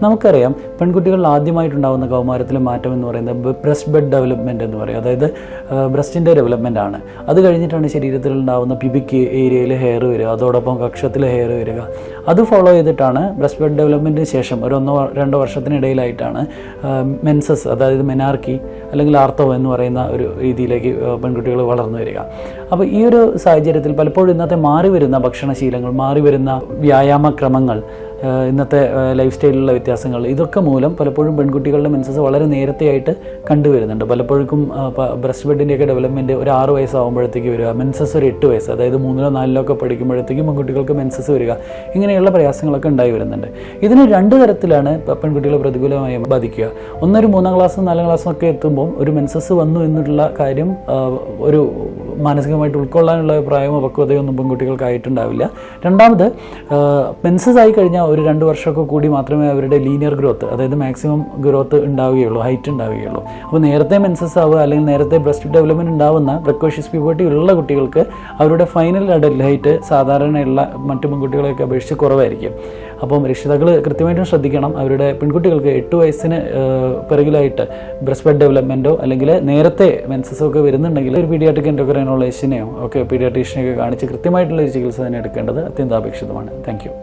നമുക്കറിയാം പെൺകുട്ടികളിൽ ആദ്യമായിട്ടുണ്ടാകുന്ന കൗമാരത്തിലെ മാറ്റം എന്ന് പറയുന്നത് ബ്രസ്റ്റ് ബെഡ് ഡെവലപ്മെൻറ്റ് എന്ന് പറയും. അതായത് ബ്രസ്റ്റിൻ്റെ ഡെവലപ്മെൻ്റ് ആണ്. അത് കഴിഞ്ഞിട്ടാണ് ശരീരത്തിൽ ഉണ്ടാകുന്ന പിബിക്ക് ഏരിയയിൽ ഹെയർ വരിക, അതോടൊപ്പം കക്ഷത്തിൽ ഹെയർ വരിക. അത് ഫോളോ ചെയ്തിട്ടാണ് ബ്രസ്റ്റ് ബെഡ് ഡെവലപ്മെൻറ്റിന് ശേഷം ഒരു 1-2 വർഷത്തിനിടയിലായിട്ടാണ് മെൻസസ്, അതായത് മെനാർക്കി അല്ലെങ്കിൽ ആർത്തവം എന്ന് പറയുന്ന ഒരു രീതിയിലേക്ക് പെൺകുട്ടികൾ വളർന്നു വരിക. അപ്പോൾ ഈ ഒരു സാഹചര്യത്തിൽ പലപ്പോഴും ഇന്നത്തെ മാറി വരുന്ന ഭക്ഷണശീലങ്ങൾ, മാറി വരുന്ന വ്യായാമക്രമങ്ങൾ, ഇന്നത്തെ ലൈഫ് സ്റ്റൈലിലുള്ള വ്യത്യാസങ്ങൾ, ഇതൊക്കെ മൂലം പലപ്പോഴും പെൺകുട്ടികളുടെ മെൻസസ് വളരെ നേരത്തെയായിട്ട് കണ്ടുവരുന്നുണ്ട്. പലപ്പോഴും ബ്രസ്റ്റ് ബെഡിൻ്റെയൊക്കെ ഡെവലപ്മെൻറ്റ് ഒരു 6 വയസ്സാകുമ്പോഴത്തേക്ക് വരിക, മെൻസസ് ഒരു 8 വയസ്സ്, അതായത് 3-4 ഒക്കെ പഠിക്കുമ്പോഴത്തേക്കും പെൺകുട്ടികൾക്ക് മെൻസസ് വരിക. ഇങ്ങനെയുള്ള പ്രയാസങ്ങളൊക്കെ ഉണ്ടായി വരുന്നുണ്ട്. ഇതിന് 2 തരത്തിലാണ് പെൺകുട്ടികളെ പ്രതികൂലമായി ബാധിക്കുക. ഒന്നൊരു 3-ാം ക്ലാസ്സും 4-ാം ക്ലാസ്സും ഒക്കെ എത്തുമ്പോൾ ഒരു മെൻസസ് വന്നു എന്നുള്ള കാര്യം ഒരു മാനസികമായിട്ട് ഉൾക്കൊള്ളാനുള്ള പ്രായമോ പക്വതയോ ഒന്നും പെൺകുട്ടികൾക്കായിട്ടുണ്ടാവില്ല. രണ്ടാമത് മെൻസസ് ആയി കഴിഞ്ഞാൽ ഒരു 2 വർഷമൊക്കെ കൂടി മാത്രമേ അവരുടെ ലീനിയർ ഗ്രോത്ത്, അതായത് മാക്സിമം ഗ്രോത്ത് ഉണ്ടാവുകയുള്ളൂ, ഹൈറ്റ് ഉണ്ടാവുകയുള്ളൂ. അപ്പോൾ നേരത്തെ മെൻസസ് ആവുക അല്ലെങ്കിൽ നേരത്തെ ബ്രസ്റ്റ് ഡെവലപ്മെൻറ്റ് ഉണ്ടാവുന്ന പ്രിക്കോഷ്യസ് പ്യൂബർട്ടി ഉള്ള കുട്ടികൾക്ക് അവരുടെ ഫൈനൽ അഡൽട്ട് ഹൈറ്റ് സാധാരണയുള്ള മറ്റു പെൺകുട്ടികളെയൊക്കെ അപേക്ഷിച്ച് കുറവായിരിക്കും. അപ്പം രക്ഷിതാക്കൾ കൃത്യമായിട്ടും ശ്രദ്ധിക്കണം. അവരുടെ പെൺകുട്ടികൾക്ക് 8 വയസ്സിന് പിറകിലായിട്ട് ബ്രസ്റ്റ് ബെഡ് ഡെവലപ്മെൻറ്റോ അല്ലെങ്കിൽ നേരത്തെ മെൻസസോ ഒക്കെ വരുന്നുണ്ടെങ്കിൽ ഒരു പീഡിയാട്രിക് എൻഡോക്രൈനോളജിസ്റ്റിനെയോ ഒക്കെ പീഡിയാട്രീഷ്യനെയൊക്കെ കാണിച്ച് കൃത്യമായിട്ടുള്ള ഒരു ചികിത്സ തന്നെ എടുക്കേണ്ടത് അത്യന്താപേക്ഷിതമാണ്. Thank you.